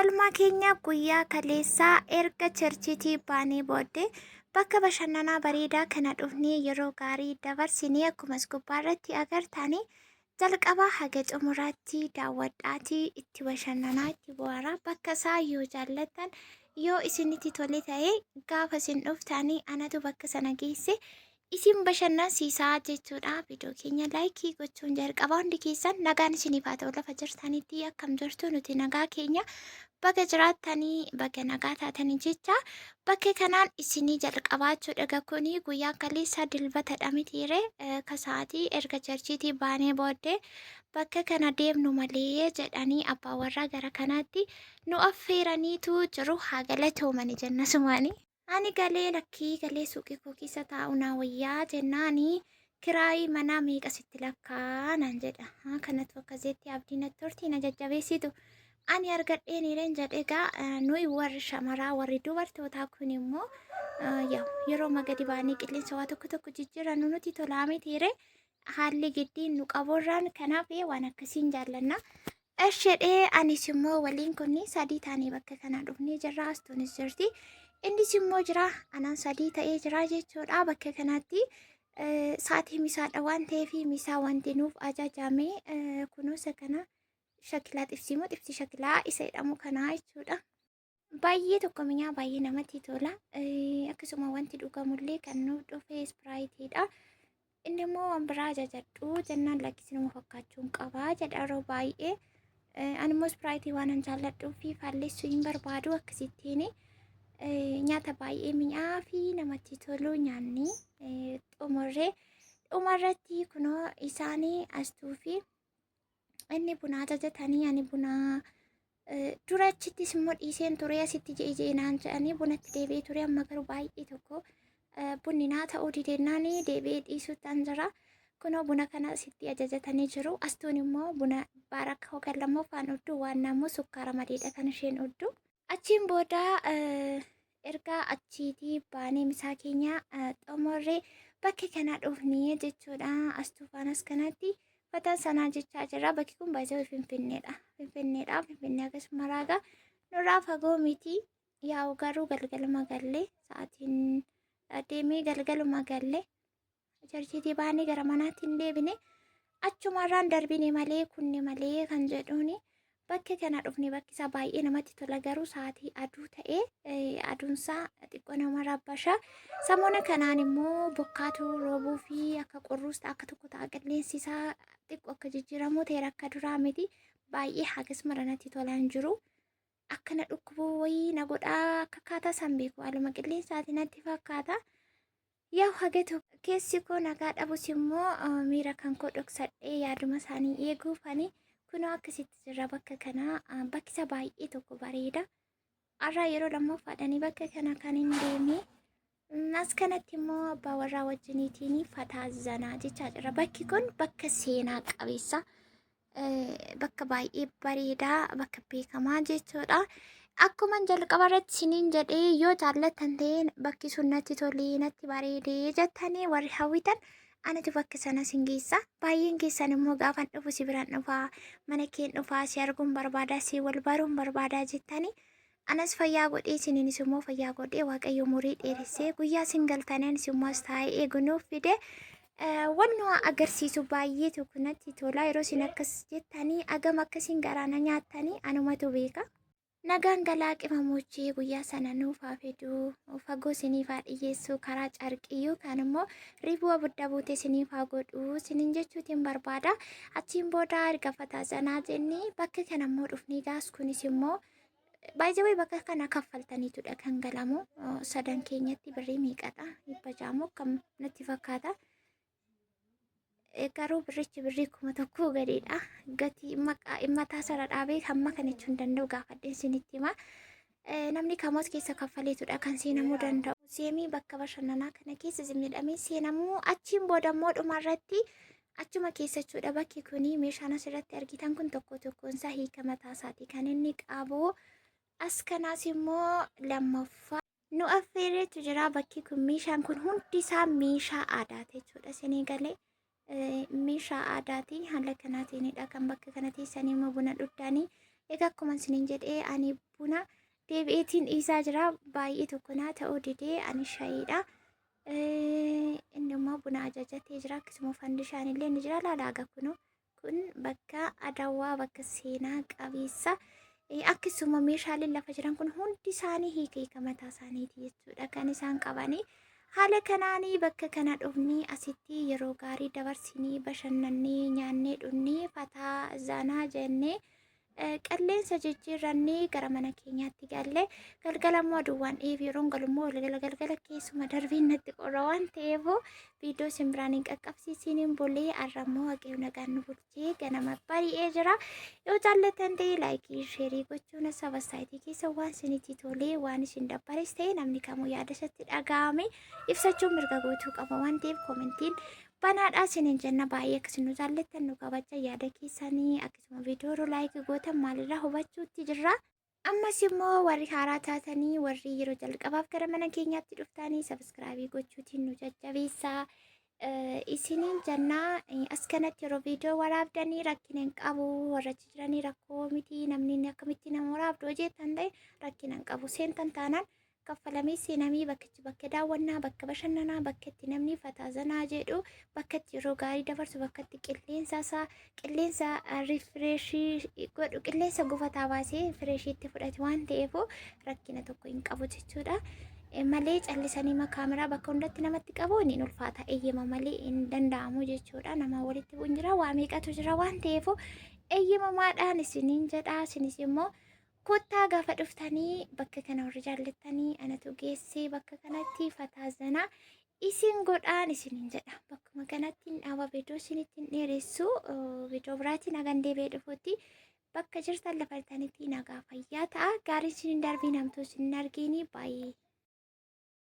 Oolmaa keenya guyyaa kaleessaa erga cherchiitii baanee booddee bakka bashannanaa bareedaa kana dhufnee yeroo gaarii dabarsinee akkuma gubbaarratti agartanii jalqabaa haga xumuraatti daawwadhaatii itti bashannanaa itti bohaaraa bakka isaa yoo jaallattan yoo isinitti tole ta'ee gaafa isin dhuftanii anatu bakka sana geesse isin bashannansiisaa jechuudha. Viidiyoo keenya laayikii gochuun jalqabaa hundi keessan nagaan isiniif haa ta'u lafa jirtanitti akkam jirtu nuti nagaa keenya bakka jiraattanii bakka nagaa taatanii jecha bakka kanaan isinii jalqabaachuudha. Gakkuni guyyaa kaleessaa dilbatadha mitiire kasaatii erga cherchiitii baanee booddee bakka kana deemnu malee jedhanii abbaa warraa gara kanaatti nu affeeraniitu jiru. Haa galatoomani jenna sumaanii. Ani galee lakkii galee suuqii koo keessa taa'u naa wayyaa jennaanii kiraayii manaa meeqa sitti lakkaa'an jedha. Kanatu akkasitti abdii natti hortii na jajjabeessitu. Ani argadheen irreen jedhegaa nuyi warri shamaraa warri dubartootaa kun immoo yeroo magadi baanii qilleensa waa tokko jijjiiran nuti tolaa mitiire haalli giddiin nu qaburraan kanaaf waan akkasiin jaallanna. Eshedhee anis immoo waliin kunni sadii taanii bakka kana dhufnee jirra. Astuunis jirti. Innis immoo jira anaan sadii ta'ee jira jechuudha. Bakka kanatti sa'aatii misaadha waan ta'eef misaa wanti nuuf ajajame kunuunsa kana shakilaa xibsiimoo xibsi shakilaa isa jedhamu kanaa jechuudha. Baay'ee tokko minyaa baay'ee namatti tola. Akkasuma wanti dhugamullee kan nuuf dhufe ispiraayitiidha. Inni immoo waan biraa ajajadhu jennaan lakkisnuma fakkaachuun qabaa jedha yeroo baay'ee. Ani immoo ispiraayitii waan hin jaalladhuu fi faalleessuu hin barbaadu akkasittiin. Nyaata baay'ee mi'aa fi namatti tolu nyaanni xumurree dhumarratti kunoo isaanii astuu fi inni buna ajajatanii ani buna dura achittis immoo dhiiseen ture asitti jeenaan jedhanii bunatti deebi'ee ture amma garuu baay'ee tokko bunni naa ta'uu didennaanii deebi'ee dhiisuutaan jira. Kunoo buna kana asitti ajajatanii jiru. Astuun immoo buna baarakka hogan lammaffaan uddu waan naammoo sukkaara madeedha kan isheen uddu. Achiin booda erga achiitii baanee misaa keenya xumurree bakka kana dhufnee jechuudha. Astuufaanas kanatti fataan sanaa jechaa jira. Bakki kun baay'ee Finfinneedha. Finfinnee akkasuma raagaa nurraa fagoo miti. Yaa'u garuu galgaluma galle sa'aatiin deemee galgaluma galle cherchiitii baanee gara manaatti hin deebine achumarraan darbine malee kunne malee kan jedhuuni. Bakka kana dhufne bakki isaa baay'ee namatti tola garuu sa'aatii aduu ta'ee aduunsaa xiqqoo nama rabbasha. Sammuna kanaan immoo bokkaatu roobuu fi akka qorruus akka tokko ta'a qilleensi isaa xiqqoo akka jijjiiramu ta'e akka duraa miti baay'ee hagas maranatti tolaan jiru. Akkana dhukkubuu wayii na godhaa akka kaataa san beeku haaluma qilleensaatiin natti fakkaata. Yaa hagatu keessi koo nagaa dhabus immoo miira kan koo dhoksadhee yaaduma isaanii eeguufani. Kunoo akkasitti jirra bakka kana bakki isaa baay'ee tokko bareeda. Har'a yeroo lammaffaadhanii bakka kana kan hin deemne. As kanatti immoo abbaa warraa wajjiniitiin fataa zanaa jechaa jira. Bakki kun bakka seenaa qabeessa bakka baay'ee bareedaa bakka beekamaa jechuudha. Akkuma jalqaba irratti isiniin jedhee yoo jaallattan ta'e bakki sun natti tolee natti bareedee jettanii warri hawwitan anatu bakka sana sin geessa. Baay'een keessan immoo gaafan dhufu si biraan dhufaa mana keen dhufaa si arguun barbaadaa si wal baruun barbaadaa jettanii anas fayyaa godhee isiniinis immoo fayyaa godhee waaqayyo umurii dheeressee guyyaa sin galtaniinis immoo as taa'ee eegunuuf fide wannu agarsiisu baay'ee tokko natti tola. Yeroo isin akkas jettanii agam akkasiin garaana nyaattanii anumatu beeka. Nagaan galaa qimamuuchii guyyaa sana nuuf haa fiduu fagoo isiniif haa dhiyyeessuu karaa carqiyyuu kan immoo ribuu abidda buutee isiniif haa godhuu isiniin jechuutiin barbaada. Achiin booda erga fataa sanaa jennee bakka kana immoo dhufnee gaas kunis immoo baay'ee bakka kana kaffaltaniitudha kan galamu. Sadan keenyatti birrii meeqadha? 100 kam natti fakkaata. Garuu birrichi birrii 1,000 gadiidha. Gatii mataa sana dhaabee hamma kan jechuun danda'u gaafadheen isinitti hima. Namni kamoos keessa kaffaleetudha kan seenamuu danda'u. Seemii bakka bashannanaa kana keessa zimnidhamee seenamuu achiin booda immoo dhumarratti achuma keessa jechuudha. Bakki kuni meeshaan asirratti argitan kun tokko tokkoonsaa hiika mataa isaatii kan inni qabu. As kanaas immoo lammaffaa nu affeereetu jira. Bakki kun meeshaan kun hundi isaa meeshaa aadaati jechuudha. Isinii galee meeshaa aadaatii haala kanaatiinidha kan bakka kana teessanii immoo buna dhugdanii Egaa akkuma isiniin jedhee ani buna deebi'eetiin dhiisaa jira. Baay'ee tokko naa ta'uu didee ani shayiidha. Inni immoo buna ajajatee jira. Akkasuma fandishaan illee ni jira. Laalaaga kunoo kun bakka adawaa bakka seenaa qabeessa. Akkasuma meeshaaleen lafa jiran kun hundi isaanii hiika mataa isaaniiti jechuudha kan isaan qabanii. Haala kanaanii bakka kana dhufnee asitti yeroo gaarii dabarsinee bashannannee nyaannee dhugnee fataa zanaa jennee qilleensa jijjiirrannee gara mana keenyaatti galle galgalammoo aduwwaan yeroon galummoo galgala keessuma darbiin natti qorra waan ta'eef viidiyoo simbiraan hin qaqqabsiisiniin bolee arrammoo waaqayyo nagaan nu bulchee ganama bari'ee jira. Yoo jaallattan ta'e laayikii sheerii gochuun sabasaayitii keessa waan isinitti tolee waan isin dabbares ta'e namni kamuu yaada isatti dhaga'ame ibsachuun mirga gootuu qaba waan ta'eef koomentiin banaadhaa isiniin jenna baay'ee akkasuma nu jaallattan nu kabaja yaada keessanii akkasuma viidiyoo laayikii gootan maalirraa hubachuutti jirra. Ammas immoo warri haaraa taatanii warri yeroo jalqabaaf gara mana keenyaatti dhuftanii sabskraayibii gochuutiin nu jajjabeessaa. Isiniin jennaa as kanatti yeroo viidiyoo waraabdanii rakkina hin qabu warra jiranii rakkoo miti namni akkamitti nama waraabdu hojjetan ta'e rakkina hin qabu seentan taanaan kaffalamee seenamii bakka daawwannaa bakka bashannanaa bakka itti namni fataa zanaa jedhu bakka itti yeroo gaarii dabarsu bakka itti qilleensa rifireeshii godhu qilleensa gufataa baasee fireeshii itti fudhate waan ta'eef rakkina tokko hin qabu jechuudha. Malee callisanii kaameraa bakka hundatti namatti qabuun hin ulfaata eeyyama malee hin danda'amu jechuudha. Nama walitti bu'uun jira waa meeqatu jira waan ta'eef eeyyamamaadhaan isiniin jedha. Isinis immoo kottaa gaafa dhuftanii bakka kana warri jaallattanii anatu geessee bakka kanatti fataa zanaa isin godhaan isiniin jedha. Bakkuma kanatti dhaaba viidiyoo isinitti dheeressu viidiyoo biraatiin hagan deebi'ee dhufuutti bakka jirtan lafa jirtanitti nagaa fayyaa ta'a. Gaarii isiniin darbii namtuu isin arginu baay'ee.